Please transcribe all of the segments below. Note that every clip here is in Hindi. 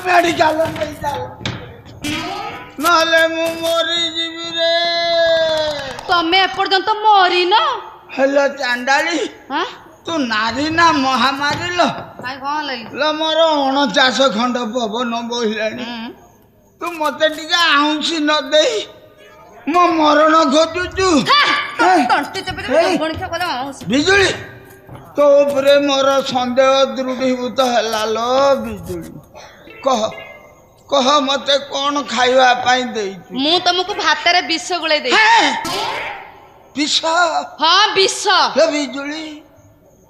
मेडिकल नहले मु मरी जीवी रे तमे एपर्यंत मरी न हेलो चांडाली हां तू नारी ना महामारी लो काई कोन लई लो मोर 49 खंड पवन बोहिलानी तू मते टिका आउंसी न देई मो मरण खोजुचु तंती चपे गणित कला बिजुली तो उपरे मोर संदेह दृढ़ीभूत हैला लो बिजुली कह कह मते कौन खाइबा पाई देई मु तुमको भात रे विष गुले दे विष हां विष हे बिजुली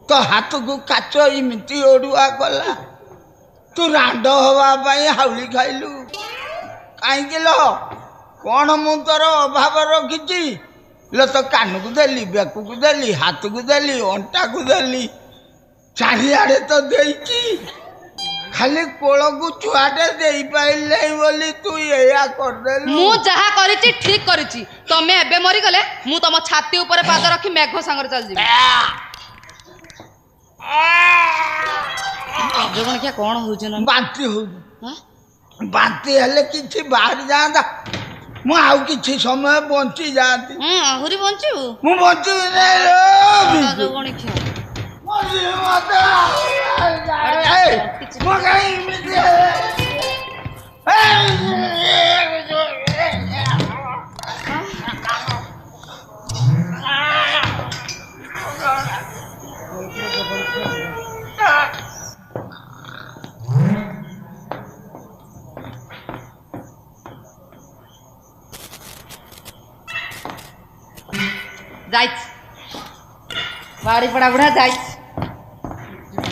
तो हाथ को काच इमिति ओडुआ गला तू रांड हवा पाई हाउली खाइलु काई लो कौन मु तोर अभाव रखिची लो तो कान को देली बेकु को देली हाथ को देली अंटा को देली चारिआडे तो देईची खाली कोल को छुआटे देई पाइले बोली तू एया कर देलु मु जहा करिची ठीक करिची तमे एबे मरी गले मु तम छाती ऊपर पाद रखी मेघ संगर चल जीबी जगन क्या कोन होछ न बांती हो बांती हेले किछि बाहर जांदा मु आउ किछि समय बंची जाती आहुरी बंचू मु बंची रे जगन क्या मजी मते ए मो काई मिते जाइछ बाड़ी पड़ा बुढ़ा जाइछ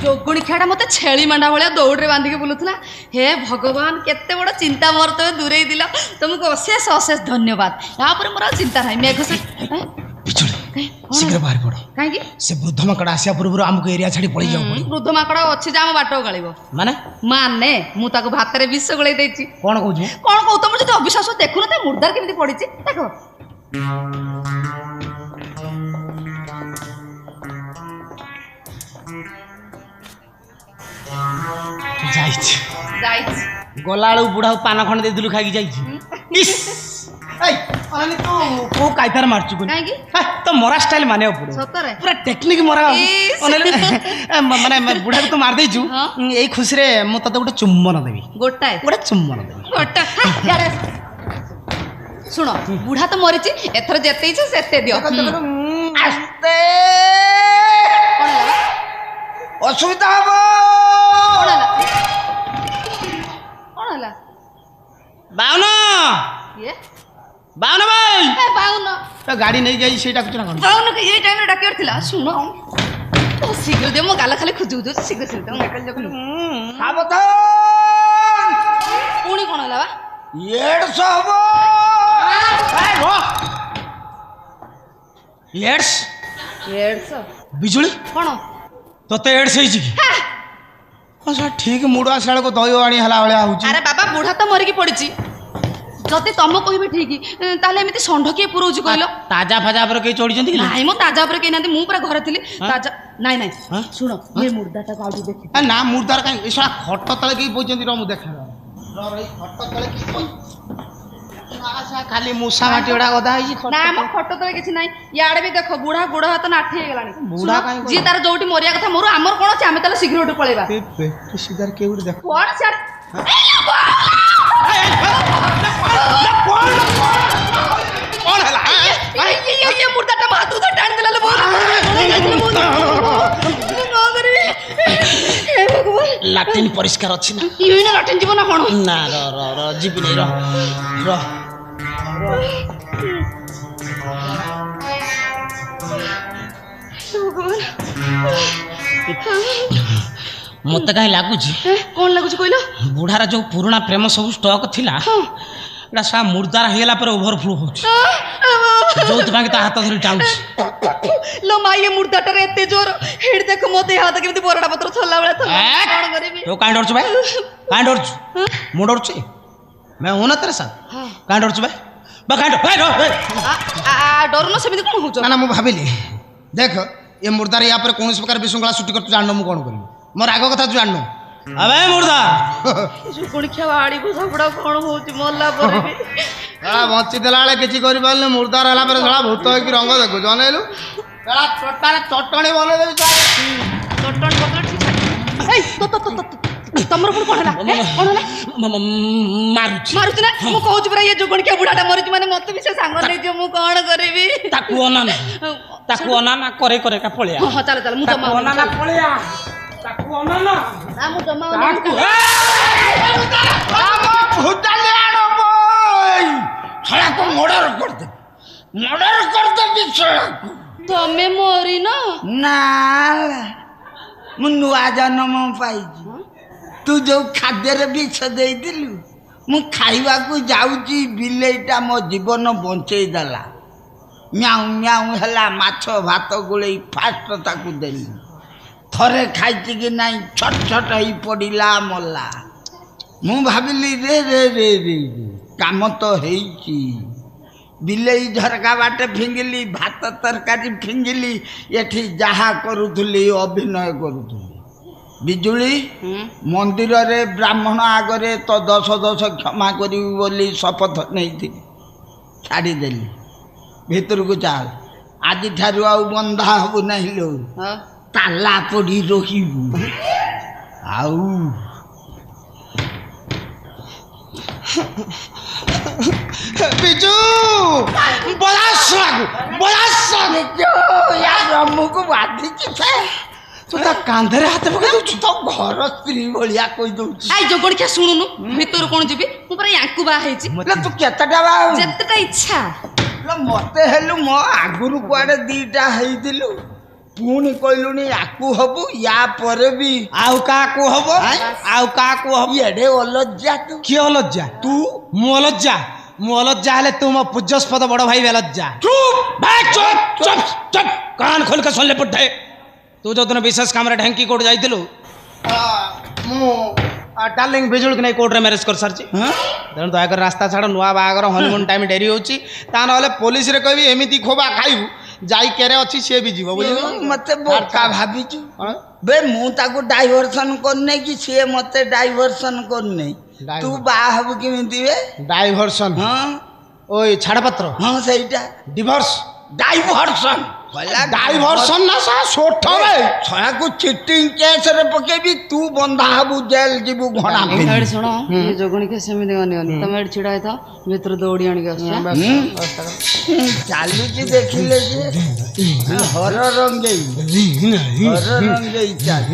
जोगुणी खेड़ा मते छेली मंडा भलिया दौड़रे बांधी के बुलुथला हे भगवान केते बड़ चिंता मोर तो दूरे दिला तुमको अशेष अशेष धन्यवाद यहाँ पर मोर चिंता नहीं मेघ से बिचुड़ी शीघ्र बाहर पड़ काहे से वृद्ध माकड़ आसिया पूर्व आमको एरिया छाड़ी पड़ी जाऊ पड़ी वृद्ध माकड़ अछि जे हम बाटो गळिबो माने माने मु ताको भात रे विष गळै देछि कोन कहू कोन कहू तुम जति अविश्वास देखु न ते मुर्दार केमिति पडिछि देखो जाइछ जाइछ गलाळू बुढ़ाऊ पान खंड देदिलु खाई जाइछ इस ए अने तो को काइतार मारचु कोनी काहे की तो मोरा स्टाइल माने पड़ो सतरे पूरा टेक्निक मोरा माने बुढ़ा तो मार देछु एई खुशी रे मु तते गोटे चुम्बन देबी गोटा चुम्बन देबी गोटा सुनो बुढ़ा तो मरिछि एथर जेते इछ सेते दियो आस्ते कोन हला असुविधा हबो कोन हला कोन हला बाउन ये बाउन भाई ए बाउन तो गाड़ी नहीं जाई सेटा कुछ ना कर बाउन के ये टाइम रे डाकिर थिला सुनो तो शीघ्र दे मो गाला खाली खुजु खुजु शीघ्र शीघ्र दे निकल जको सावधान पुणी कोन हला बा 150 हबो ए रो एड्स 150 बिजुली कोन तते एड्स होई छी अच्छा ठीक मुडा साल को दयो आनी हला हला होची अरे बाबा बुढ़ा तो मरिकी पड़िछि जति तम कहबे ठीक ताले एमिति संढ के पुरोज कहलो ताजा फाजा पर के चोडी जंती नाही मो ताजा पर के नांती मु पूरा घरे थिली ताजा नाही नाही सुनो ये मुर्दाटा काउडी देखि आ ना मुर्दार काई एसला खट तले के बोजंती रो मु देखा रो रे खट तले की बोई आशा खाली मुसा माटी ओडा गदा होई ना मो खट तले किछि नाही याडे भी देखो बुढ़ा गोड़ हाथ नाठी हे गेलानी बुढ़ा काई जी तार जोटी मरिया कथा मोर हमर कोन अछि आमे ताले शीघ्र उठ पळेबा पे सीधार के उड देख कोन छाड़ कौन हला ये मुर्दाटा माथु तो टाण देला बहुत न करे हे भगवान लाटिन परिष्कार अछि ना ये ना लाटिन जीवन ना कोन ना रो जीवी नहीं रो मत कहीं लगुच कौन लगुच कहलो बुढ़ार जो पुराना प्रेम सब स्टॉक थिला एटा सा मुर्दार हेला पर ओवरफ्लो हो जो तबाके ता हाथ धरि टाउच लो माई ये मुर्दाटर एते जोर हेड देख मोते हाथ केमति बरडा पत्र थला बळा थला कोन करबी तो काई डरछ भाई काई डरछ मु डरछ मैं हूं ना तेरे साथ काई डरछ भाई बा काई भाई आ डर न सेमिति कोन होछ ना ना मु भाबिली देख ये मुर्दार या पर कोनस प्रकार विशृंखला छुट्टी कर तू जाननो मु कोन करबी मोर आगो कथा तू जाननो अबे मुर्दार जुगुणी ଖିଆ ବାଡ଼ିବୁ ସବୁଡ଼ା କ'ଣ ହଉଛି ମଲା ପରେ ବି ବଞ୍ଚିଥିଲା ବେଳେ କିଛି କରିପାରିଲୁ ମୁର୍ଦାର ହେଲା ପରେ ଶଳା ଭୂତ ହେଇକି ରଙ୍ଗ ଦେଖୁଛୁ ଅନେଇଲୁ ଚଟଣି ବନେଇଦେବି ଚଟଣି ପତ୍ର ତମର ପୁଣି କ'ଣ ହେଲା କ'ଣ ହେଲା ମାରୁଛି ମାରୁଛି ନା ମୁଁ କହୁଛି ପୁରା ଇଏ ଯୁଗଣି ଖିଆ ବୁଢ଼ାଟା ମରିଛି ମାନେ ମତେ ବି ସେ ସାଙ୍ଗ ନେଇଯିବ ମୁଁ କ'ଣ କରିବି ତାକୁ ଅନାନା କରେ କା ପଳେଆ ହଁ ଚାଲ ଚାଲ ମୁଁ ଜମା ଅନାନା ପଳେଆ ତାକୁ ଅନାନା ନା ମୁଁ ଜମା ତମେ ମରିନ ନା ମୁଁ ନୂଆ ଜନ୍ମ ପାଇଛି ତୁ ଯୋଉ ଖାଦ୍ୟରେ ବିଷ ଦେଇଥିଲୁ ମୁଁ ଖାଇବାକୁ ଯାଉଛି ବିଲେଇଟା ମୋ ଜୀବନ ବଞ୍ଚେଇ ଦେଲା ମ୍ୟାଉ ମ୍ୟାଉ ହେଲା ମାଛ ଭାତ ଗୋଳେଇ ଫାଷ୍ଟ ତାକୁ ଦେଲି ଥରେ ଖାଇଛି କି ନାଇଁ ଛଟ ଛଟ ହେଇ ପଡ଼ିଲା ମଲା ମୁଁ ଭାବିଲି ରେ ରେ ରେ ରେ କାମ ତ ହେଇଛି ବିଲେଇ ଝରକା ବାଟେ ଫିଙ୍ଗିଲି ଭାତ ତରକାରୀ ଫିଙ୍ଗିଲି ଏଠି ଯାହା କରୁଥିଲି ଅଭିନୟ କରୁଥିଲି ବିଜୁଳି ମନ୍ଦିରରେ ବ୍ରାହ୍ମଣ ଆଗରେ ତ 10 କ୍ଷମା କରିବି ବୋଲି ଶପଥ ନେଇଥିଲି ଛାଡ଼ିଦେଲି ଭିତରକୁ ଚାଲ ଆଜିଠାରୁ ଆଉ ବନ୍ଧା ହବୁ ନାହିଁ ଲୋ ତାଲା ପଡ଼ି ରହିବୁ ଆଉ ବିଜୁ ମୁକୁ ବାଧିଛି ତୁ ତା କାନ୍ଧରେ ହାତ ପକେଇ ଦଉଛୁ ତ ଘର ସ୍ତ୍ରୀ ଭଳିଆ କହି ଦଉଛି ଆଇ ଯୋଗଣି ଖିଆ ଶୁଣୁନୁ ଭିତରୁ କ'ଣ ଯିବି ମୁଁ ପୁରା ୟାଙ୍କୁ ବାହା ହେଇଛି ତୁ କେତେଟା ବା ଯେତେଟା ଇଚ୍ଛା ମତେ ହେଲୁ ମୋ ଆଗରୁ କୁଆଡେ 2ଟା ହେଇଥିଲୁ ପୁଣି କହିଲୁଣି ୟାକୁ ହବୁ ୟା ପରେ ବି ଆଉ କାହାକୁ ହବ ଆଉ କାହାକୁ ହବ ଏଡେ ଅଲଜ୍ଜା ତୁ କିଏ ଅଲଜ୍ଜା ତୁ ମୁଁ ଅଲଜ୍ଜା ହେଲେ ତୁ ମୋ ପୂଜ୍ୟସ୍ପଦ ବଡ ଭାଇ ବେଲଜ୍ଜା ଚୁପ୍ କାନ ଖୋଲିକ ଶୁଣିଲେ ପଠେ ତୁ ଯୋଉଦିନ ବିଶେଷ କାମରେ ଢେଙ୍କି କୋର୍ଟ ଯାଇଥିଲୁ ମୁଁ ଡାର୍ଲିଂ ବିଜୁଳିକି ନେଇ କୋର୍ଟରେ ମ୍ୟାରେଜ କରିସାରିଛି ତେଣୁ ଦୟାକରି ରାସ୍ତା ଛାଡ଼ ନୂଆ ବାହାଘର ହନିମୁନ୍ ଟାଇମ୍ ଡେରି ହେଉଛି ତା ନହେଲେ ପୋଲିସରେ କହିବି ଏମିତି ଖୋବା ଖାଇବୁ ଯାଇ କେରେ ଅଛି ସିଏ ବି ଯିବ ବୁଝିଲୁ ମତେ ବୋକା ଭାବିଛୁ ବେ ମୁଁ ତାକୁ ଡାଇଭରସନ କରିନେଇ କି ସିଏ ମତେ ଡାଇଭରସନ କରିନେଇ ତୁ ବାହା ହବୁ କେମିତି ବେ ଡାଇଭରସନ ହଁ ওই ছাড়পত্র ହଁ ସେଇଟା ডিভোর্স ଡାଇଭରସନ ডাইভরসন না সা সোঠ রে ଛୟାକୁ ଚିଟିଂ କେସରେ ପକେଇବି ତୁ ବନ୍ଧା ହବୁ ଜେଲ ଯିବୁ ଘଣା ଏଠି ଶୁଣ ଏ ଯୋଗଣି ଖିଆ ସେମିତି ଅନିଅନି ତମେ ଏଠି ଛିଡ଼ା ହେଇଥାଅ ଭିତରୁ ଦୌଡ଼ି ଆଣିକି ଆସୁଛ ଚାଲୁଛି ଦେଖିଲେ ଯେ ହର ରଙ୍ଗେଇ ଚାଲ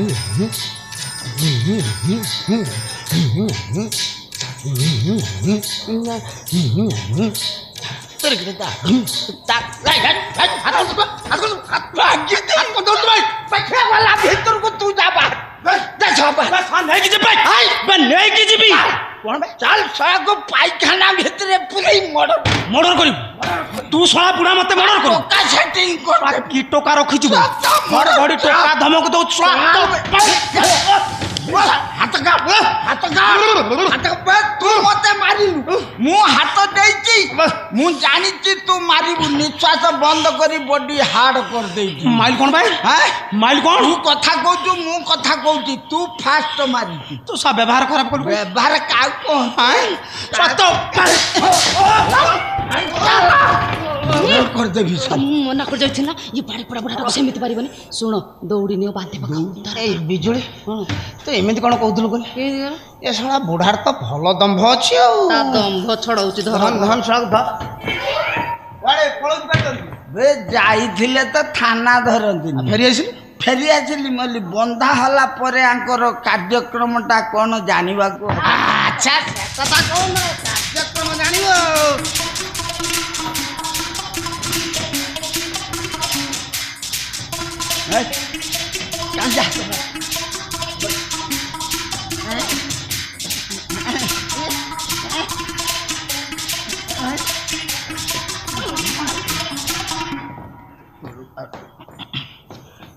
ଭିତରକୁ ତୁ ଯାବା ଚାଲ ଶଳାକୁ ପାଇଖାନା ଭିତରେ ପୁରେଇ ମର୍ଡର କରିବୁ ତୁ ଶଳା ବୁଢ଼ା ମତେ ମର୍ଡର କରୁ ଟୋକା ସେଟିଂ କର କି ଟୋକା ରଖିଛୁ ଘଡ଼ି ଟୋକା ଧମକ ଦଉଛୁ ତୁ ମତେ ମାରିଲୁ ମୁଁ ହାତ ଦେଇଛି ମୁଁ ଜାଣିଛି ତୁ ମାରିବୁ ନିଶ୍ୱାସ ବନ୍ଦ କରି ବଡି ହାର୍ଡ କରିଦେଇଛି ମାଇଲ କଣ ଭାଇ ମାଇଲ କଣ ତୁ କଥା କହୁଛୁ ମୁଁ କଥା କହୁଛି ତୁ ଫାଷ୍ଟ ମାରିଛୁ ତୁ ସା ବ୍ୟବହାର ଖରାପ କରୁ ବ୍ୟବହାର କାହାକୁ କରିଦେବି ମୁଁ ମନା କରିଯାଇଥିଲି ନା ଇଏ ବାଡ଼ି ପଡ଼ା ବୁଢ଼ାଟାକୁ ସେମିତି ପାରିବନି ଶୁଣ ଦୌଡ଼ି ନିଅ ବାନ୍ଧି ପକାଉ এই বিজুଳି ତୁ ଏମିତି କଣ କହୁଥିଲୁ କହିଲି ଏ ଶଳା ବୁଢାର ତ ଭଲ ଦମ୍ଭ ଅଛି ଆଉ ତା ଦମ୍ଭ ଛଡ଼ଉଛି ଧର ଧନ ଶଳାକୁ ବେ ଯାଇଥିଲେ ତ ଥାନା ଧରନ୍ତିନି ଫେରି ଆସିଲି ମଲି ବନ୍ଧା ହେଲା ପରେ ଆଙ୍କର କାର୍ଯ୍ୟକ୍ରମଟା କ'ଣ ଜାଣିବାକୁ ଆଚ୍ଛା କଥା କହୁନ କାର୍ଯ୍ୟକ୍ରମ ଜାଣିବ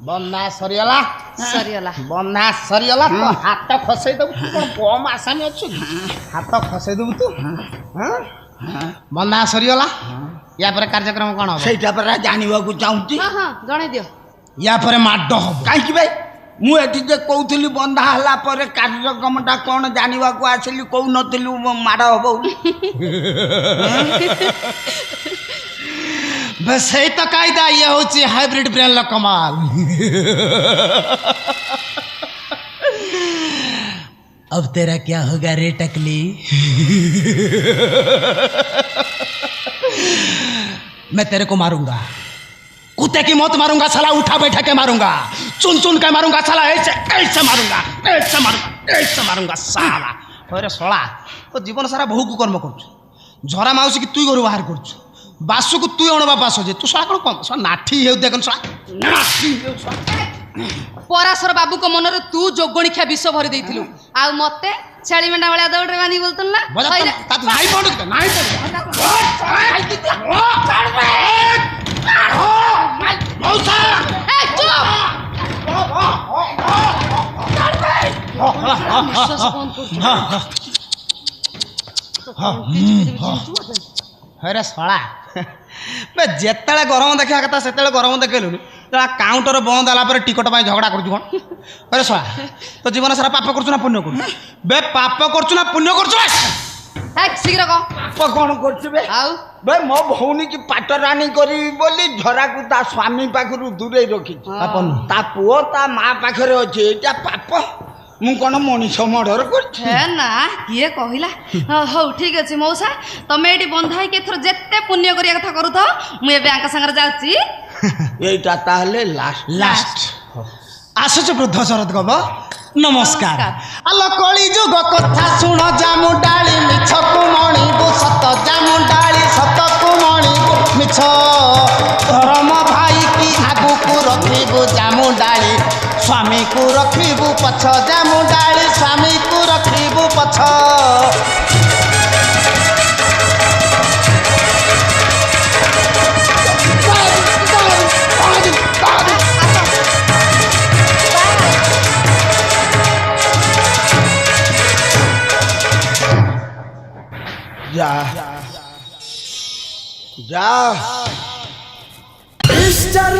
ବନ୍ଧା ସରିଗଲା ବନ୍ଧା ସରିଗଲା ତୁ ହାତ ଖସେଇ ଦେବୁ ତୁ କ'ଣ କମ୍ ଆସାମୀ ଅଛୁ ହାତ ଖସେଇ ଦେବୁ ତୁ ବନ୍ଧା ସରିଗଲା ୟା ପରେ କାର୍ଯ୍ୟକ୍ରମ କ'ଣ ହବ ସେଇଟା ପରା ଜାଣିବାକୁ ଚାହୁଁଛି ହଁ ଜଣେଇ ଦିଅ ୟା ପରେ ମାଡ଼ ହବ କାହିଁକି ଭାଇ ମୁଁ ଏଠି ଯେ କହୁଥିଲି ବନ୍ଧା ହେଲା ପରେ କାର୍ଯ୍ୟକ୍ରମଟା କ'ଣ ଜାଣିବାକୁ ଆସିଲି କହୁନଥିଲି ମାଡ଼ ହବ ବୋଲି। बस यही तो कायदा ये होची हाइब्रिड ब्रेन ला कमाल। अब तेरा क्या होगा रे टकली? मैं तेरे को मारूंगा, कुत्ते की मौत मारूंगा साला, उठा बैठा के मारूंगा, चुन चुन के मारूंगा साला, ऐसे ऐसे मारूंगा, ऐसे मारूंगा, ऐसे मारूंगा साला। अरे सोला तो जीवन सारा बहु को कर्म करछु, झरा माउसी की तुई घर बाहर करछु, बासु को तुई अणवा बास जे तू साला कोन साला नाठी हेउ देखन साला नाठी हेउ साला। पराशर बाबू को मनरे तू जोगणिखा विष भरी देइथिलु आ मते छेली मेंढा वाला दौड़रे बांधी बोलतन ना बजा ता नाही पडु नाही मौसा ए चुप निश्वास बंद कर। अरे साला मैं जेतेले गरम देखा कथा सेतेले गरम देखेलुनी तला काउंटर बंद होला पर टिकट पाई झगड़ा करछु कोन। अरे साला तो जीवन सारा पाप करछु ना पुण्य करछु? बे पाप करछु ना पुण्य करछु? ए शीघ्र कह ପାପ କ'ଣ କରୁଛୁ ବେ? ଆଉ ବେ ମୋ ଭଉଣୀ କି ପାଟରାଣୀ କରିବି ବୋଲି ଝରାକୁ ତା ସ୍ୱାମୀ ପାଖରୁ ଦୂରେଇ ରଖିଛି। ପାପ ନୁହଁ। ତା ପୁଅ ତା ମା ପାଖରେ ଅଛି, ଏଇଟା ପାପ? ମୁଁ କ'ଣ ମଣିଷ ମର୍ଡର କରିଛି? ହେ ନା କିଏ କହିଲା? ହଉ ଠିକ ଅଛି ମଉସା, ତମେ ଏଠି ବନ୍ଧା ହେଇକି ଏଥର ଯେତେ ପୁଣ୍ୟ କରିବା କଥା କରୁଥାଅ, ମୁଁ ଏବେ ଆଙ୍କ ସାଙ୍ଗରେ ଯାଉଛି। ଏଇଟା ତାହେଲେ ଲାଷ୍ଟ। लास्ट आसुच वृद्ध शरद गब नमस्कार। नमस्कार। आलो कली जुग कथा सुन जामु डाली मिछ कुमणी बु सत जामु डाली सत कुमणी बु मिछ धर्म भाई की आगु को रखिबु जामु डाली स्वामी को रखिबु पछ जामु डाली स्वामी को रखिबु पछ। जा जा Eastern